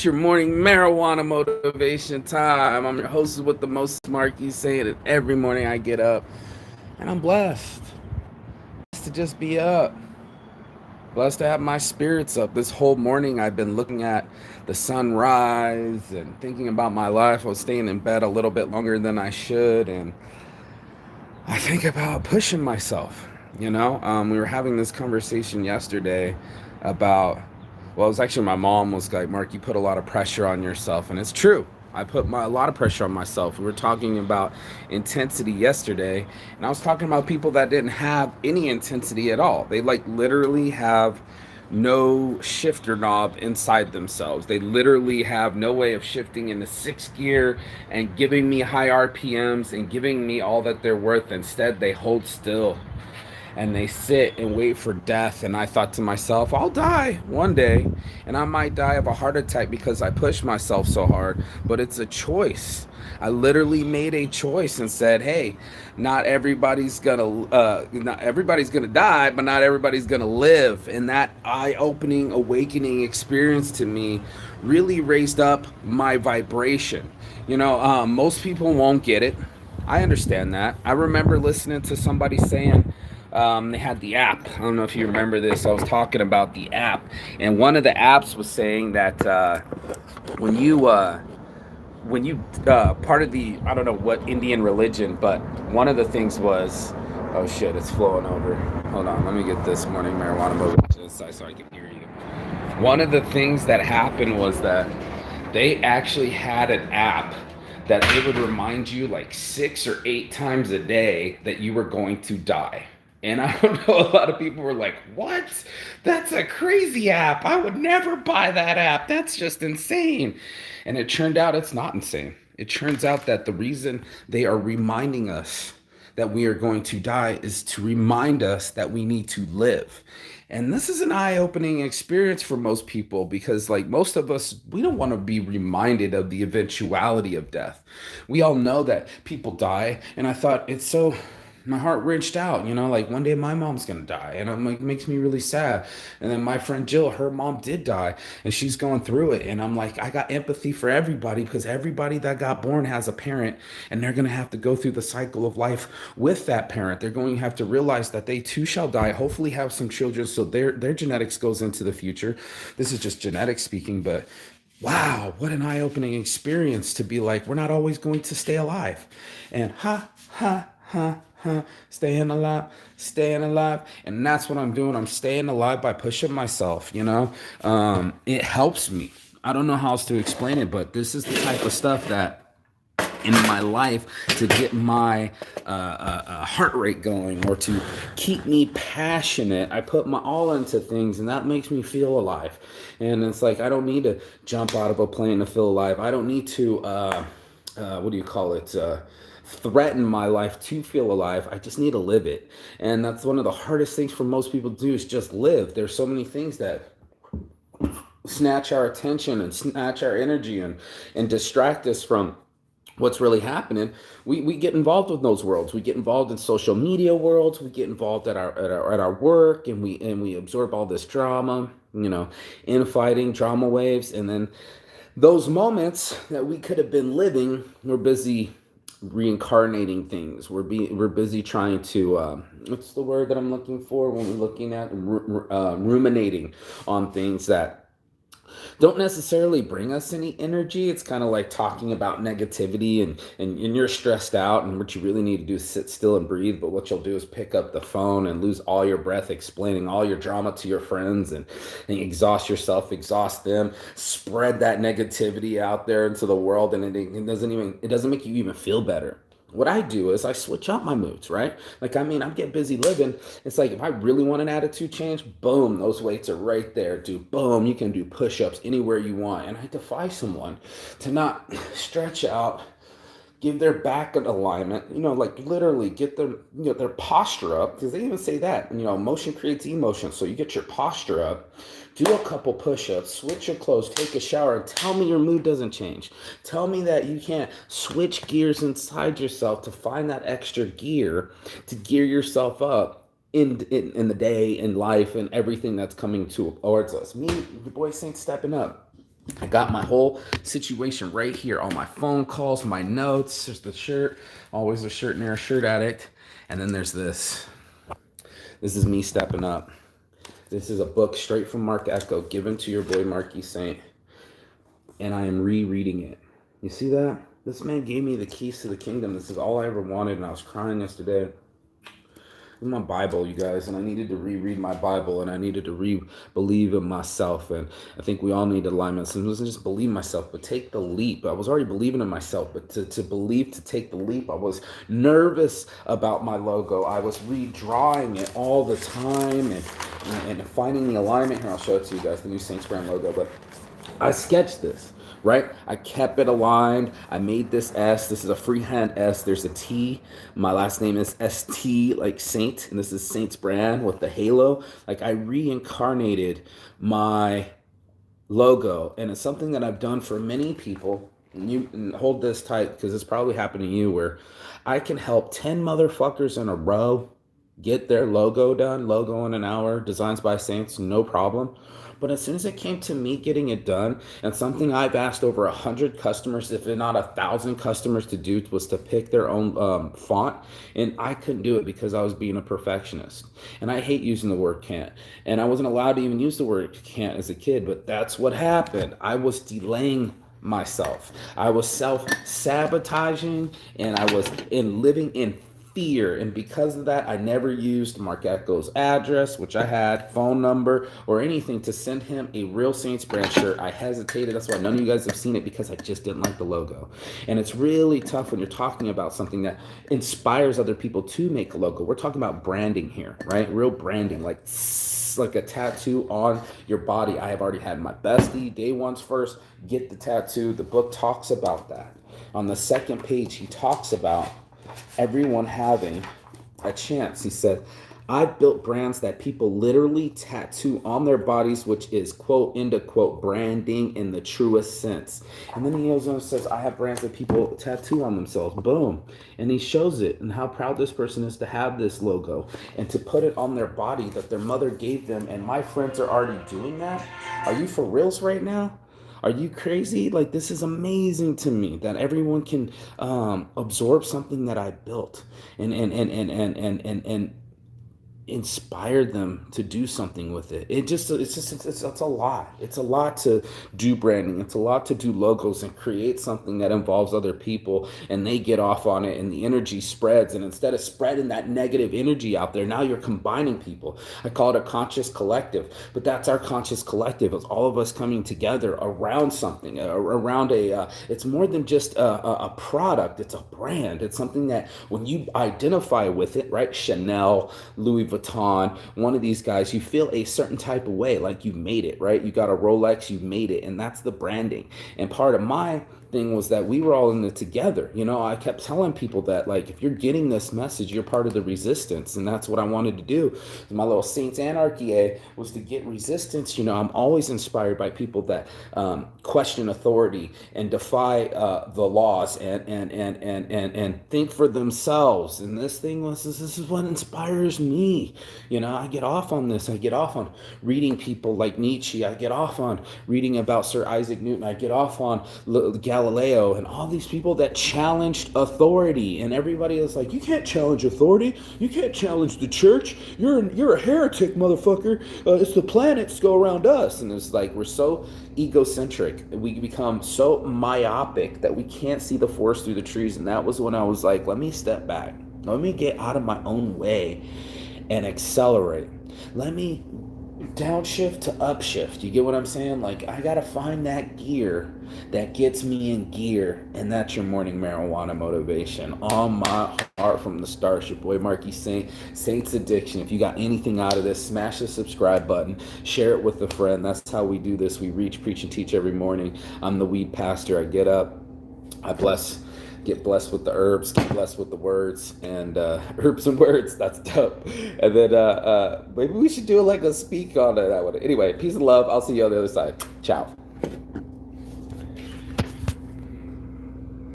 It's your morning marijuana motivation time. I'm your host with the most, Marky, saying it every morning I get up, and I'm blessed. Blessed to just be up. Blessed to have my spirits up. This whole morning I've been looking at the sunrise and thinking about my life. I was staying in bed a little bit longer than I should, and I think about pushing myself. We were having this conversation yesterday about, well, it was actually my mom was like, Mark, you put a lot of pressure on yourself. And it's true. I put a lot of pressure on myself. We were talking about intensity yesterday, and I was talking about people that didn't have any intensity at all. They like literally have no shifter knob inside themselves. They literally have no way of shifting into sixth gear and giving me high RPMs and giving me all that they're worth. Instead, they hold still and they sit and wait for death. And I thought to myself, I'll die one day, and I might die of a heart attack because I pushed myself so hard. But it's a choice. I literally made a choice and said, hey, not everybody's gonna die, but not everybody's gonna live. And that eye-opening, awakening experience to me really raised up my vibration. Most people won't get it. I understand that. I remember listening to somebody saying, they had the app. I don't know if you remember this. I was talking about the app, and one of the apps was saying that when you part of the, I don't know what Indian religion, but one of the things was, oh shit, it's flowing over. Hold on, let me get this morning marijuana motivation inside so I can hear you. One of the things that happened was that they actually had an app that they would remind you like 6 or 8 times a day that you were going to die. And I don't know, a lot of people were like, what? That's a crazy app. I would never buy that app. That's just insane. And it turned out it's not insane. It turns out that the reason they are reminding us that we are going to die is to remind us that we need to live. And this is an eye-opening experience for most people because, like, most of us, we don't want to be reminded of the eventuality of death. We all know that people die, and I thought it's so, my heart wrenched out, like one day my mom's gonna die, and I'm like, it makes me really sad. And then my friend Jill, her mom did die, and she's going through it, and I'm like, I got empathy for everybody because everybody that got born has a parent, and they're gonna have to go through the cycle of life with that parent. They're going to have to realize that they too shall die, hopefully have some children so their genetics goes into the future. This is just genetics speaking, but wow, what an eye-opening experience to be like, we're not always going to stay alive. And staying alive. And that's what I'm doing. I'm staying alive by pushing myself. It helps me. I don't know how else to explain it, but this is the type of stuff that in my life to get my heart rate going or to keep me passionate. I put my all into things, and that makes me feel alive. And it's like, I don't need to jump out of a plane to feel alive. I don't need to what do you call it, threaten my life to feel alive. I just need to live it. And that's one of the hardest things for most people to do, is just live. There's so many things that snatch our attention and snatch our energy and distract us from what's really happening. We get involved with those worlds. We get involved in social media worlds. We get involved at our work, and we absorb all this drama, infighting, drama waves. And then those moments that we could have been living, we're busy reincarnating things. We're busy trying to what's the word that I'm looking for when we're looking at ruminating on things that don't necessarily bring us any energy. It's kind of like talking about negativity, and you're stressed out, and what you really need to do is sit still and breathe. But what you'll do is pick up the phone and lose all your breath explaining all your drama to your friends, and exhaust yourself, exhaust them, spread that negativity out there into the world, and it doesn't make you even feel better. What I do is I switch up my moods, right? Like, I mean, I'm getting busy living. It's like, if I really want an attitude change, boom, those weights are right there, dude. Boom, you can do push-ups anywhere you want. And I defy someone to not stretch out, give their back an alignment, like literally get their posture up, because they even say that, motion creates emotion. So you get your posture up, do a couple push-ups, switch your clothes, take a shower, and tell me your mood doesn't change. Tell me that you can't switch gears inside yourself to find that extra gear to gear yourself up in the day, in life, and everything that's coming towards us. Me, your boy Saint, stepping up. I got my whole situation right here, all my phone calls, my notes. There's the shirt, always a shirt near a shirt addict. And then there's this. This is me stepping up. This is a book straight from Mark Ecko, given to your boy Marquis Saint. And I am rereading it. You see that? This man gave me the keys to the kingdom. This is all I ever wanted, and I was crying yesterday. In my Bible, you guys, and I needed to reread my Bible, and I needed to believe in myself. And I think we all need alignment. So it wasn't just believe myself, but take the leap. I was already believing in myself, but to believe, to take the leap. I was nervous about my logo. I was redrawing it all the time and finding the alignment. Here, I'll show it to you guys, the new Saints brand logo. But I sketched this, right? I kept it aligned. I made this S. This is a freehand S. There's a T. My last name is ST, like Saint. And this is Saint's brand with the halo. Like, I reincarnated my logo. And it's something that I've done for many people. And hold this tight, because it's probably happened to you, where I can help 10 motherfuckers in a row get their logo done. Logo in an hour. Designs by Saints, no problem. But as soon as it came to me getting it done, and something I've asked over 100 customers, if not 1,000 customers to do, was to pick their own font. And I couldn't do it because I was being a perfectionist. And I hate using the word can't. And I wasn't allowed to even use the word can't as a kid, but that's what happened. I was delaying myself. I was self-sabotaging, and I was living in fear. And because of that, I never used Mark Ecko's address, which I had, phone number, or anything to send him a real Saints brand shirt. I hesitated. That's why none of you guys have seen it, because I just didn't like the logo. And it's really tough when you're talking about something that inspires other people to make a logo. We're talking about branding here, right? Real branding, like a tattoo on your body. I have already had my bestie, day one's first, get the tattoo. The book talks about that. On the second page, he talks about everyone having a chance. He said, I built brands that people literally tattoo on their bodies, which is quote, end of quote, branding in the truest sense. And then he goes on and says, I have brands that people tattoo on themselves. Boom. And he shows it, and how proud this person is to have this logo and to put it on their body that their mother gave them. And my friends are already doing that. Are you for reals right now? Are you crazy? Like, this is amazing to me that everyone can absorb something that I built and inspired them to do something with it. It's a lot. It's a lot to do branding. It's a lot to do logos and create something that involves other people, and they get off on it, and the energy spreads. And instead of spreading that negative energy out there, now you're combining people. I call it a conscious collective, but that's our conscious collective. It's all of us coming together around something, around it's more than just a product. It's a brand. It's something that when you identify with it, right? Chanel, Louis Vuitton, one of these guys, you feel a certain type of way, like you made it, right? You got a Rolex, you made it, and that's the branding. And part of my thing was that we were all in it together. You know, I kept telling people that, like, if you're getting this message, you're part of the resistance. And that's what I wanted to do. My little Saints Anarchy was to get resistance. You know, I'm always inspired by people that question authority and defy the laws and think for themselves. And this is what inspires me. You know, I get off on this. I get off on reading people like Nietzsche. I get off on reading about Sir Isaac Newton. I get off on Galileo and all these people that challenged authority. And everybody is like, you can't challenge authority. You can't challenge the church. You're a heretic, motherfucker. It's the planets go around us. And it's like, we're so egocentric. We become so myopic that we can't see the forest through the trees. And that was when I was like, let me step back. Let me get out of my own way and accelerate. Let me downshift to upshift. You get what I'm saying? Like, I gotta find that gear that gets me in gear. And that's your morning marijuana motivation. On my heart from the start, your boy Marquis Saint, Saints Addiction. If you got anything out of this, smash the subscribe button, share it with a friend. That's how we do this. We reach, preach, and teach every morning. I'm the weed pastor. I get up, I get blessed with the herbs, get blessed with the words, and herbs and words. That's dope. And then maybe we should do like a speak on that one. Anyway, peace and love. I'll see you on the other side. Ciao.